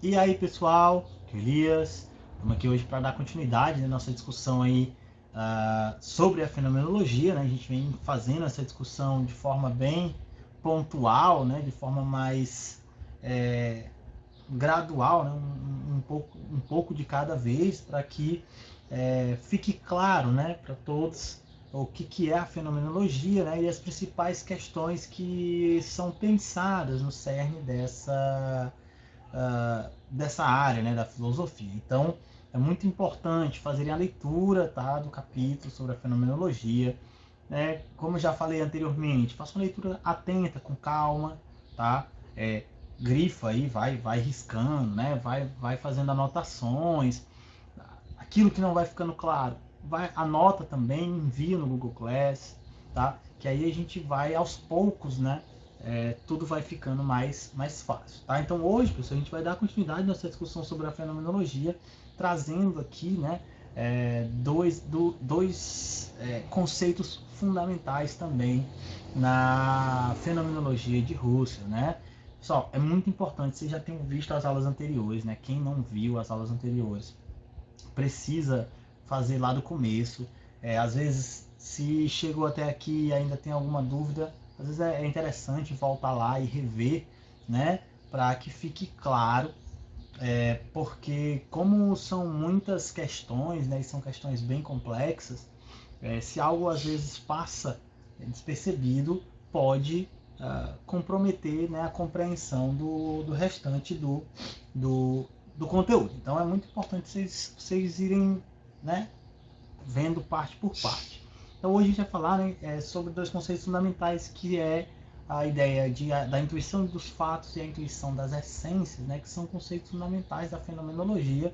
E aí, pessoal, aqui é o Elias. Estamos aqui hoje para dar continuidade na nossa discussão aí sobre a fenomenologia, né? A gente vem fazendo essa discussão de forma bem pontual, né? De forma mais gradual, né? Um pouco de cada vez, para que fique claro, né, para todos o que é a fenomenologia, né? E as principais questões que são pensadas no cerne dessa área, né, da filosofia. Então, é muito importante fazerem a leitura, tá, do capítulo sobre a fenomenologia. Né? Como eu já falei anteriormente, faça uma leitura atenta, com calma, tá? Grifa aí, vai riscando, né? Vai fazendo anotações. Aquilo que não vai ficando claro, anota também, envia no Google Class, tá? Que aí a gente vai aos poucos, né? Tudo vai ficando mais fácil, tá? Então hoje, pessoal, a gente vai dar continuidade nessa discussão sobre a fenomenologia, trazendo aqui, né? Dois conceitos fundamentais também na fenomenologia de Husserl, né? Pessoal, é muito importante, vocês já tenham visto as aulas anteriores, né? Quem não viu as aulas anteriores, precisa fazer lá do começo. Às vezes, se chegou até aqui e ainda tem alguma dúvida, às vezes é interessante voltar lá e rever, né, para que fique claro, porque como são muitas questões, né, e são questões bem complexas, se algo às vezes passa despercebido, pode comprometer, né, a compreensão do restante do conteúdo. Então é muito importante vocês irem, né, vendo parte por parte. Então hoje a gente vai falar, né, sobre dois conceitos fundamentais, que é a ideia da intuição dos fatos e a intuição das essências, né, que são conceitos fundamentais da fenomenologia,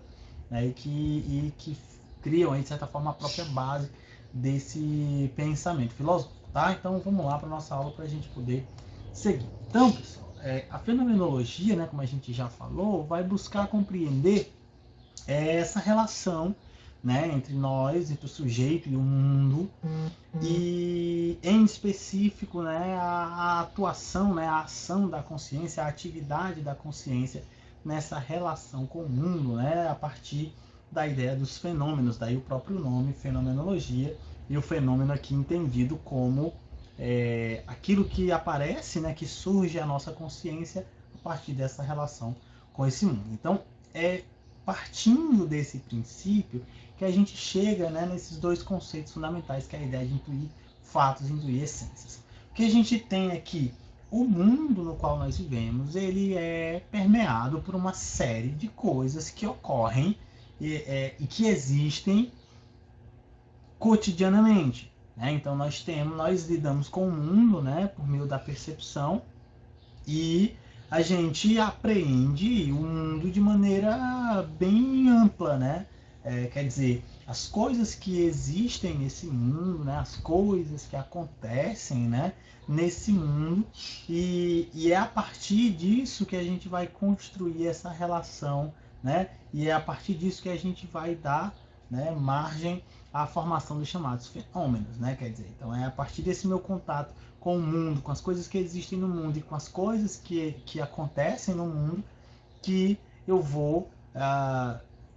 né, e que criam, de certa forma, a própria base desse pensamento filosófico. Tá? Então vamos lá para a nossa aula para a gente poder seguir. Então, pessoal, a fenomenologia, né, como a gente já falou, vai buscar compreender essa relação, né, entre nós, entre o sujeito e o mundo, e em específico, né, a atuação, né, a ação da consciência, a atividade da consciência nessa relação com o mundo, né, a partir da ideia dos fenômenos, daí o próprio nome, fenomenologia, e o fenômeno aqui entendido como aquilo que aparece, né, que surge a nossa consciência a partir dessa relação com esse mundo. Então, partindo desse princípio que a gente chega, né, nesses dois conceitos fundamentais, que é a ideia de intuir fatos e intuir essências. O que a gente tem aqui, o mundo no qual nós vivemos, ele é permeado por uma série de coisas que ocorrem e que existem cotidianamente. Né? Então nós lidamos com o mundo, né, por meio da percepção, e a gente apreende o mundo de maneira bem ampla, né? Quer dizer, as coisas que existem nesse mundo, né? As coisas que acontecem, né, nesse mundo, e é a partir disso que a gente vai construir essa relação, né? E é a partir disso que a gente vai dar, né, margem à formação dos chamados fenômenos, né? Quer dizer, então é a partir desse meu contato com o mundo, com as coisas que existem no mundo e com as coisas que acontecem no mundo, que eu vou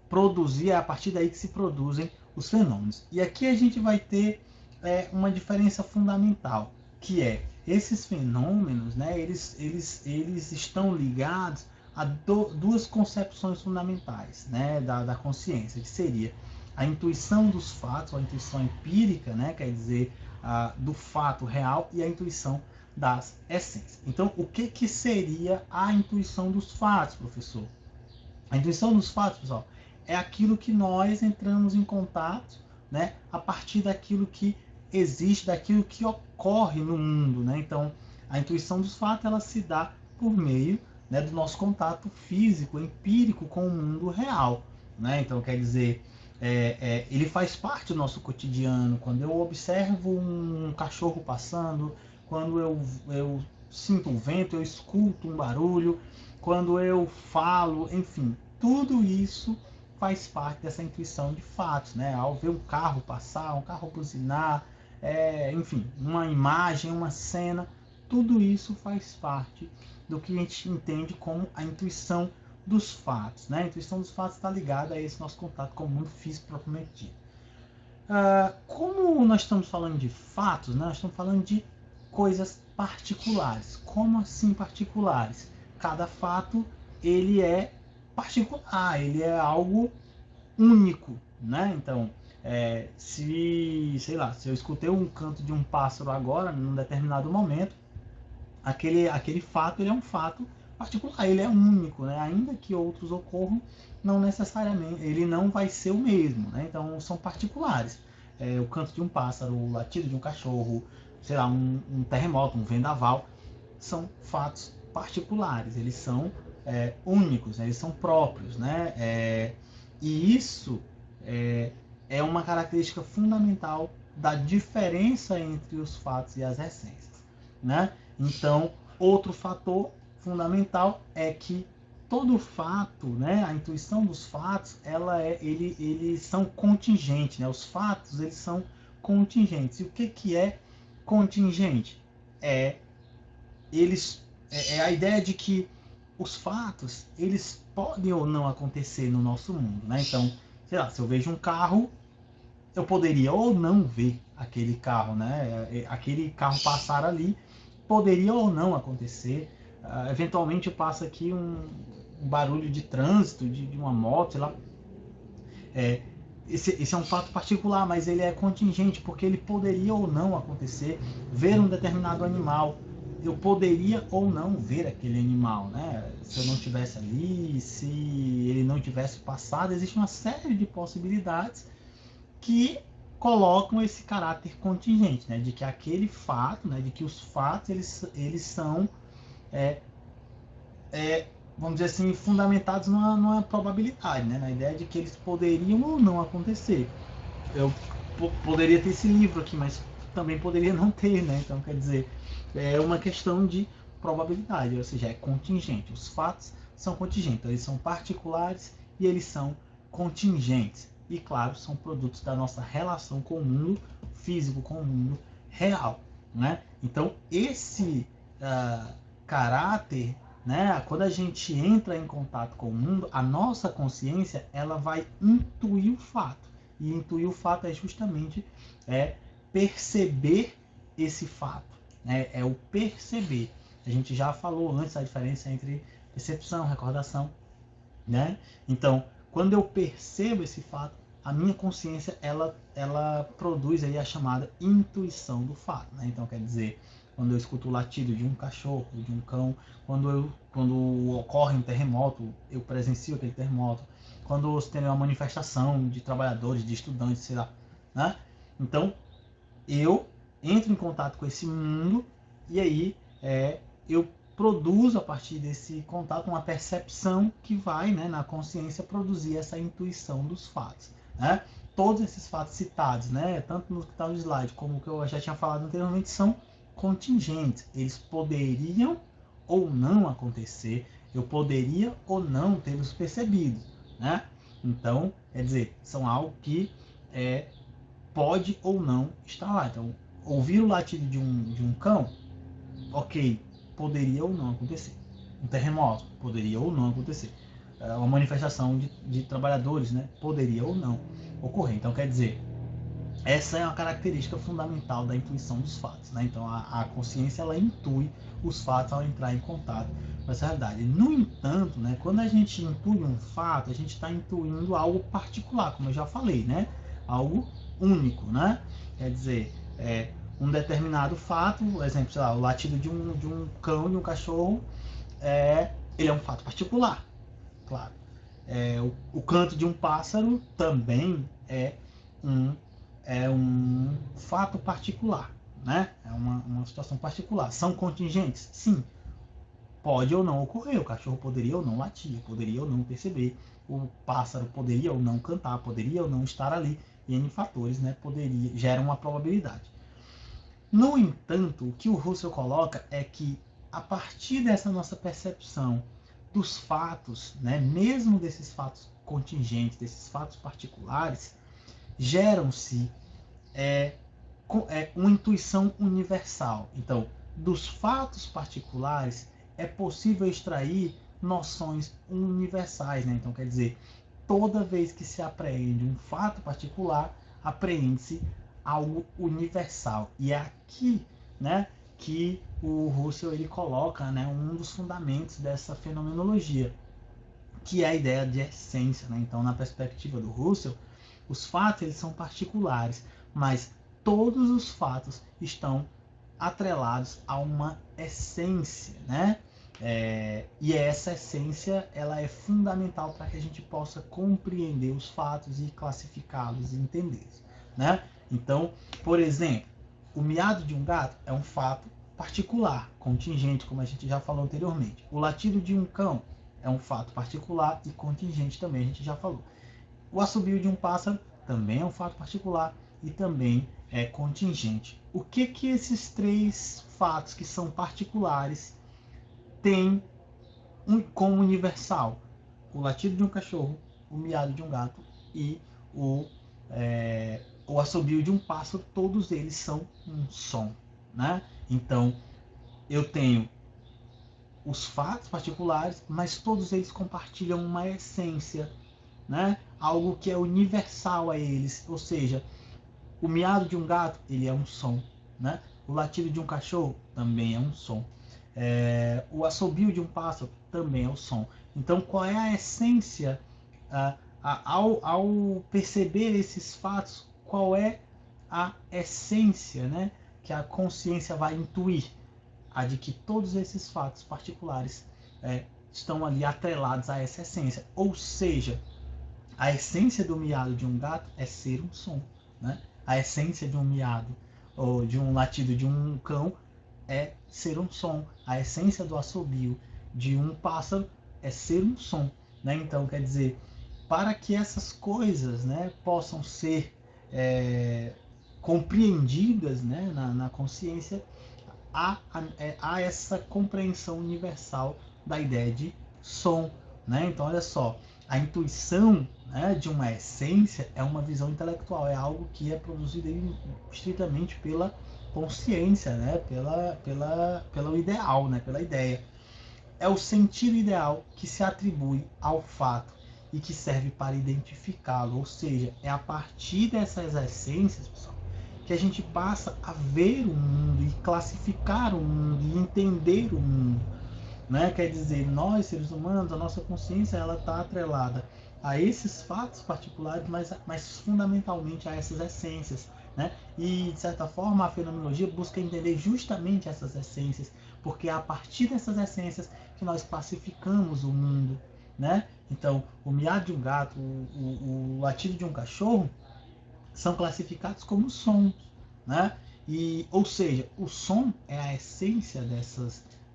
produzir, é a partir daí que se produzem os fenômenos. E aqui a gente vai ter uma diferença fundamental, que é esses fenômenos, né, eles estão ligados a duas concepções fundamentais, né, da consciência, que seria a intuição dos fatos, a intuição empírica, né, quer dizer, do fato real, e a intuição das essências. Então, o que seria a intuição dos fatos, professor? A intuição dos fatos, pessoal, é aquilo que nós entramos em contato, né, a partir daquilo que existe, daquilo que ocorre no mundo, né? Então, a intuição dos fatos, ela se dá por meio, né, do nosso contato físico, empírico com o mundo real, né? Então, quer dizer, ele faz parte do nosso cotidiano. Quando eu observo um cachorro passando, quando eu sinto um vento, eu escuto um barulho, quando eu falo, enfim, tudo isso faz parte dessa intuição de fatos, né? Ao ver um carro passar, um carro buzinar, enfim, uma imagem, uma cena, tudo isso faz parte do que a gente entende como a intuição dos fatos, né? A intuição dos fatos está ligada a esse nosso contato com o mundo físico propriamente dito. Como nós estamos falando de fatos, né? Nós estamos falando de coisas particulares. Como assim particulares? Cada fato ele é particular, ele é algo único, né? Então, sei lá, se eu escutei um canto de um pássaro agora, num determinado momento, aquele fato ele é um fato particular, ele é único, né? Ainda que outros ocorram, não necessariamente, ele não vai ser o mesmo, né? Então, são particulares. O canto de um pássaro, o latido de um cachorro, sei lá, um terremoto, um vendaval, são fatos particulares, eles são únicos, né? Eles são próprios, né? E isso é uma característica fundamental da diferença entre os fatos e as essências, né? Então, outro fator fundamental é que todo fato, né, a intuição dos fatos, eles são contingentes, né? Os fatos eles são contingentes. E o que é contingente? É a ideia de que os fatos eles podem ou não acontecer no nosso mundo, né? Então, sei lá, se eu vejo um carro, eu poderia ou não ver aquele carro, né? Aquele carro passar ali poderia ou não acontecer. Eventualmente passa aqui um barulho de trânsito, de uma moto, sei lá. Esse é um fato particular, mas ele é contingente, porque ele poderia ou não acontecer. Ver um determinado animal, eu poderia ou não ver aquele animal, né? Se eu não estivesse ali, se ele não tivesse passado, existe uma série de possibilidades que colocam esse caráter contingente, né? De que aquele fato, né? De que os fatos eles são vamos dizer assim, fundamentados numa probabilidade, né? Na ideia de que eles poderiam ou não acontecer. Eu poderia ter esse livro aqui, mas também poderia não ter, né? Então, quer dizer, é uma questão de probabilidade, ou seja, é contingente. Os fatos são contingentes, eles são particulares e eles são contingentes. E, claro, são produtos da nossa relação com o mundo físico, com o mundo real, né? Então, esse caráter, né? Quando a gente entra em contato com o mundo, a nossa consciência ela vai intuir o fato. E intuir o fato é justamente perceber esse fato, né? É o perceber. A gente já falou antes a diferença entre percepção, recordação, né? Então, quando eu percebo esse fato, a minha consciência ela produz aí a chamada intuição do fato, né? Então, quer dizer, quando eu escuto o latido de um cachorro, de um cão, quando ocorre um terremoto, eu presencio aquele terremoto, quando você tem uma manifestação de trabalhadores, de estudantes, sei lá, né? Então, eu entro em contato com esse mundo e aí eu produzo a partir desse contato uma percepção que vai, né, na consciência produzir essa intuição dos fatos, né? Todos esses fatos citados, né, tanto no que está no slide como o que eu já tinha falado anteriormente, são contingentes. Eles poderiam ou não acontecer, eu poderia ou não tê-los percebido, né? Então, quer dizer, são algo que pode ou não estar lá. Então, ouvir o latido de um cão, ok, poderia ou não acontecer. Um terremoto, poderia ou não acontecer. Uma manifestação de trabalhadores, né, poderia ou não ocorrer. Então, quer dizer, essa é uma característica fundamental da intuição dos fatos, né? Então, a consciência ela intui os fatos ao entrar em contato com essa realidade. No entanto, né, quando a gente intui um fato, a gente está intuindo algo particular, como eu já falei, né? Algo único, né? Quer dizer, um determinado fato, por exemplo, sei lá, o latido de um cão, de um cachorro, ele é um fato particular, claro. O canto de um pássaro também um fato particular, né? É uma situação particular. São contingentes? Sim. Pode ou não ocorrer. O cachorro poderia ou não latir, poderia ou não perceber. O pássaro poderia ou não cantar, poderia ou não estar ali. E N fatores, né? Geram uma probabilidade. No entanto, o que o Russell coloca é que a partir dessa nossa percepção dos fatos, né, mesmo desses fatos contingentes, desses fatos particulares, geram-se uma intuição universal. Então, dos fatos particulares é possível extrair noções universais, né? Então, quer dizer, toda vez que se apreende um fato particular, apreende-se algo universal. E é aqui, né, que o Russell ele coloca, né, um dos fundamentos dessa fenomenologia, que é a ideia de essência, né? Então, na perspectiva do Russell, os fatos eles são particulares, mas todos os fatos estão atrelados a uma essência, né? E essa essência ela é fundamental para que a gente possa compreender os fatos e classificá-los e entendê-los, né? Então, por exemplo, o miado de um gato é um fato particular, contingente, como a gente já falou anteriormente. O latido de um cão é um fato particular e contingente também, a gente já falou. O assobio de um pássaro também é um fato particular e também é contingente. O que esses três fatos que são particulares têm como universal? O latido de um cachorro, o miado de um gato e o assobio de um pássaro, todos eles são um som, né? Então, eu tenho os fatos particulares, mas todos eles compartilham uma essência, né? Algo que é universal a eles, ou seja, o miado de um gato ele é um som, né? O latido de um cachorro também é um som. O assobio de um pássaro também é o som. Então, qual é a essência ao perceber esses fatos? Qual é a essência, né, que a consciência vai intuir? A de que todos esses fatos particulares estão ali atrelados a essa essência. Ou seja, a essência do miado de um gato é ser um som, né? A essência de um miado ou de um latido de um cão é ser um som. A essência do assobio de um pássaro é ser um som, né? Então, quer dizer, para que essas coisas, né, possam ser compreendidas, né, na consciência, há essa compreensão universal da ideia de som, né? Então, olha só, a intuição, né, de uma essência é uma visão intelectual, é algo que é produzido estritamente pela consciência, né? Pelo ideal, né? Pela ideia. É o sentido ideal que se atribui ao fato e que serve para identificá-lo, ou seja, é a partir dessas essências, pessoal, que a gente passa a ver o mundo e classificar o mundo e entender o mundo, né? Quer dizer, nós seres humanos, a nossa consciência ela está atrelada a esses fatos particulares, mas fundamentalmente a essas essências, né? E de certa forma a fenomenologia busca entender justamente essas essências, porque é a partir dessas essências que nós classificamos o mundo, né? Então, o miado de um gato, o latido de um cachorro são classificados como sons, né? Ou seja, o som é a essência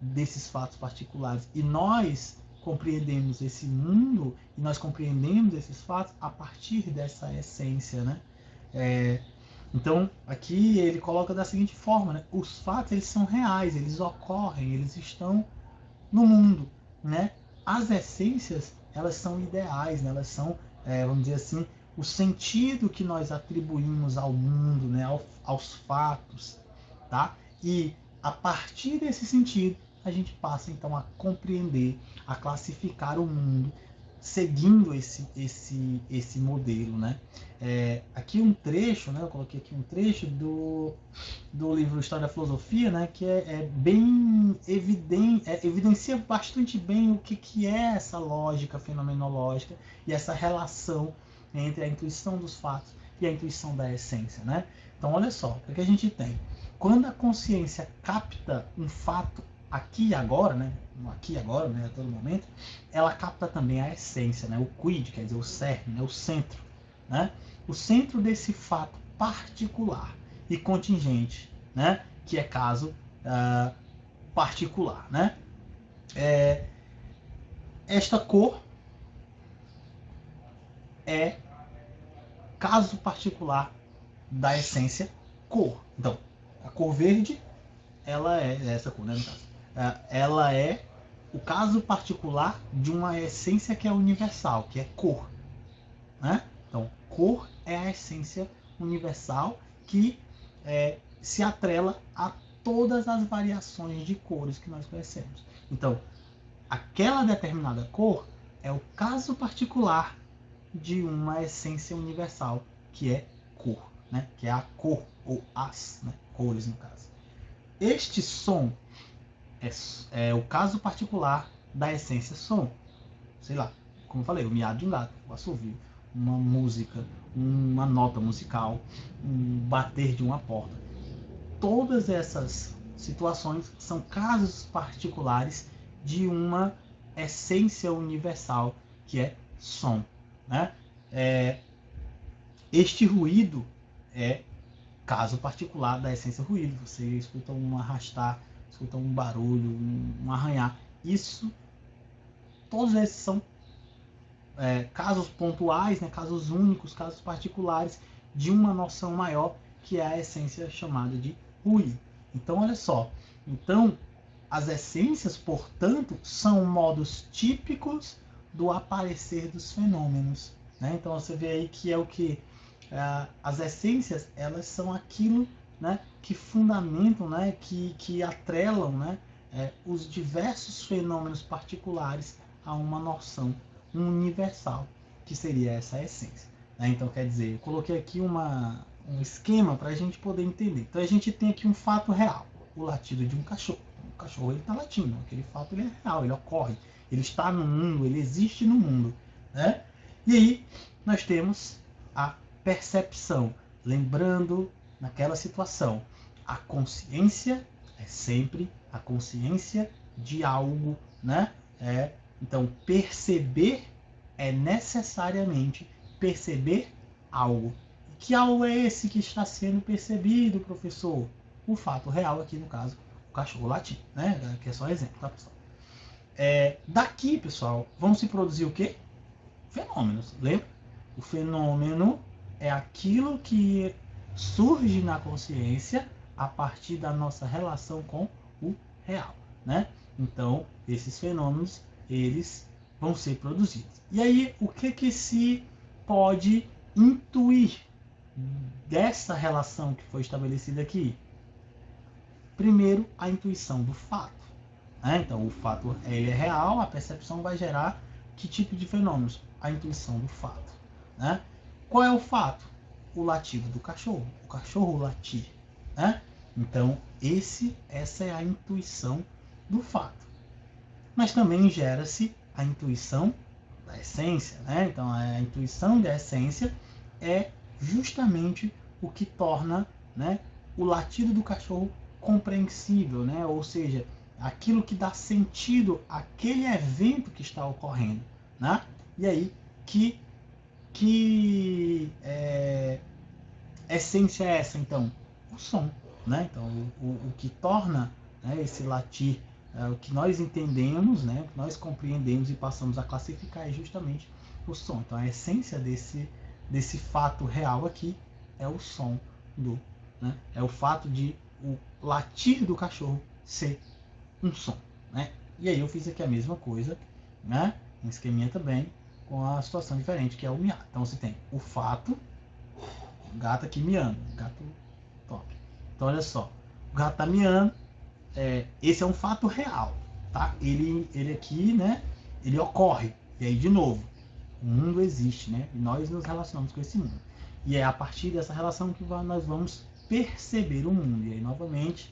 desses fatos particulares e nós compreendemos esse mundo e nós compreendemos esses fatos a partir dessa essência, né? Então, aqui ele coloca da seguinte forma, né? Os fatos eles são reais, eles ocorrem, eles estão no mundo, né? As essências elas são ideais, né? Elas são, vamos dizer assim, o sentido que nós atribuímos ao mundo, né? Aos fatos, tá? E a partir desse sentido a gente passa então a compreender, a classificar o mundo seguindo esse modelo, né? Aqui um trecho, né? Eu coloquei aqui um trecho do livro História da Filosofia, né? Que é bem evidente, evidencia bastante bem o que é essa lógica fenomenológica e essa relação entre a intuição dos fatos e a intuição da essência, né? Então, olha só, o que a gente tem? Quando a consciência capta um fato aqui e agora, né? Aqui e agora, né? A todo momento, ela capta também a essência, né? O quid, quer dizer, o cerne, né? O centro, né? O centro desse fato particular e contingente, né? Que é caso particular, né? Esta cor é caso particular da essência cor. Então, a cor verde, ela é essa cor, né, no caso. Ela é o caso particular de uma essência que é universal, que é cor, né? Então, cor é a essência universal que se atrela a todas as variações de cores que nós conhecemos. Então, aquela determinada cor é o caso particular de uma essência universal, que é cor, né? Que é a cor, ou as, né? Cores no caso. Este som é o caso particular da essência som. Sei lá, como eu falei, o miado de um gato, o assovio, uma música, uma nota musical, um bater de uma porta. Todas essas situações são casos particulares de uma essência universal, que é som, né? Este ruído é caso particular da essência ruído. Você escuta um arrastar, escuta um barulho, um arranhar. Isso, todos esses são casos pontuais, né, casos únicos, casos particulares de uma noção maior, que é a essência chamada de ruído. Então, olha só. Então, as essências, portanto, são modos típicos do aparecer dos fenômenos, né? Então, você vê aí que é o que? As essências, elas são aquilo, né, que fundamentam, né, que atrelam, né, os diversos fenômenos particulares a uma noção universal, que seria essa essência, né? Então, quer dizer, eu coloquei aqui um esquema para a gente poder entender. Então, a gente tem aqui um fato real, o latido de um cachorro. O cachorro, ele está latindo, aquele fato, ele é real, ele ocorre, ele está no mundo, ele existe no mundo, né? E aí nós temos a percepção, lembrando naquela situação, a consciência é sempre a consciência de algo, né? Então, perceber é necessariamente perceber algo. Que algo é esse que está sendo percebido, professor? O fato real aqui, no caso, o cachorro latindo, né? Que é só exemplo, tá, pessoal? Daqui, pessoal, vão se produzir o quê? Fenômenos, lembra? O fenômeno é aquilo que surge na consciência a partir da nossa relação com o real, né? Então, esses fenômenos, eles vão ser produzidos. E aí, o que se pode intuir dessa relação que foi estabelecida aqui? Primeiro, a intuição do fato, né? Então, o fato ele é real, a percepção vai gerar que tipo de fenômenos? A intuição do fato, né? Qual é o fato? O latido do cachorro, o cachorro latir, né? Então, essa é a intuição do fato. Mas também gera-se a intuição da essência, né? Então, a intuição da essência é justamente o que torna, né, o latido do cachorro compreensível, né? Ou seja, aquilo que dá sentido àquele evento que está ocorrendo, né? E aí, que essência é essa, então? O som, né? Então, o que torna, né, esse latir, o que nós entendemos, né, que nós compreendemos e passamos a classificar é justamente o som. Então, a essência desse fato real aqui é o som né? É o fato de o latir do cachorro ser um som, né? E aí eu fiz aqui a mesma coisa, né? Um esqueminha também com a situação diferente, que é o miar. Então você tem o fato, o gato aqui miando, gato top. Então olha só, o gato tá miando, esse é um fato real, tá? Ele aqui, né? Ele ocorre. E aí de novo, o mundo existe, né? E nós nos relacionamos com esse mundo. E é a partir dessa relação que nós vamos perceber o mundo. E aí novamente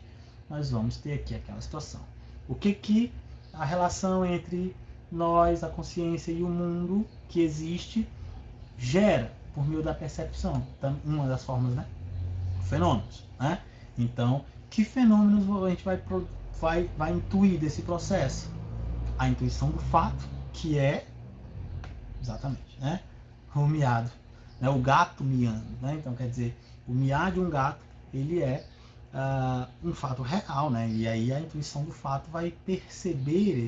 nós vamos ter aqui aquela situação. O que a relação entre nós, a consciência e o mundo que existe gera por meio da percepção? Então, uma das formas, né? Fenômenos, né? Então, que fenômenos a gente vai intuir desse processo? A intuição do fato, que é exatamente, né? O miado, né? O gato miando, né? Então, quer dizer, o miar de um gato, ele é um fato real, né? E aí a intuição do fato vai perceber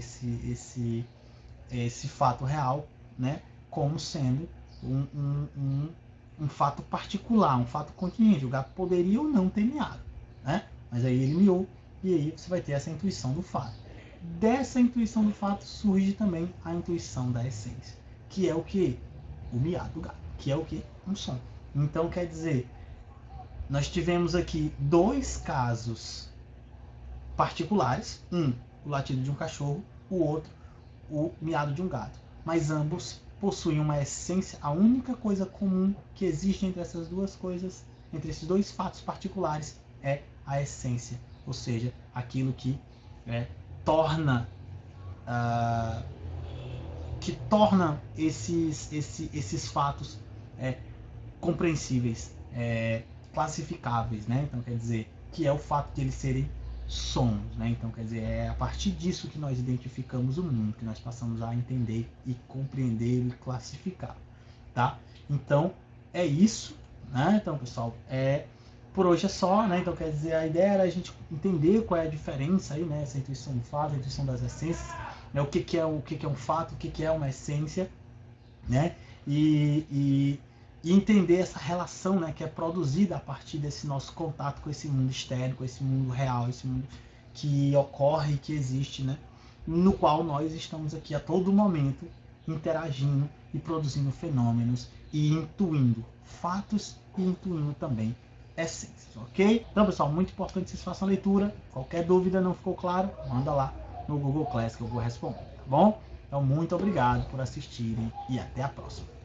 esse fato real, né? Como sendo um fato particular, um fato contingente. O gato poderia ou não ter miado, né? Mas aí ele miou e aí você vai ter essa intuição do fato. Dessa intuição do fato surge também a intuição da essência, que é o que? O miado do gato, que é o que? Um som. Então, quer dizer, nós tivemos aqui dois casos particulares, um, o latido de um cachorro, o outro, o miado de um gato, mas ambos possuem uma essência. A única coisa comum que existe entre essas duas coisas, entre esses dois fatos particulares, é a essência, ou seja, aquilo que torna esses fatos compreensíveis, classificáveis, né? Então quer dizer que é o fato de eles serem sons, né? Então quer dizer, é a partir disso que nós identificamos o mundo, que nós passamos a entender e compreender e classificar, tá? Então é isso, né? Então pessoal, por hoje é só, né? Então quer dizer, a ideia era a gente entender qual é a diferença aí, né? Essa intuição do fato, a intuição das essências, né? O que é um fato, o que é uma essência, né? E entender essa relação, né, que é produzida a partir desse nosso contato com esse mundo externo, com esse mundo real, esse mundo que ocorre e que existe, né, no qual nós estamos aqui a todo momento interagindo e produzindo fenômenos e intuindo fatos e intuindo também essências, ok? Então, pessoal, muito importante que vocês façam a leitura. Qualquer dúvida não ficou claro, manda lá no Google Class que eu vou responder, tá bom? Então, muito obrigado por assistirem e até a próxima.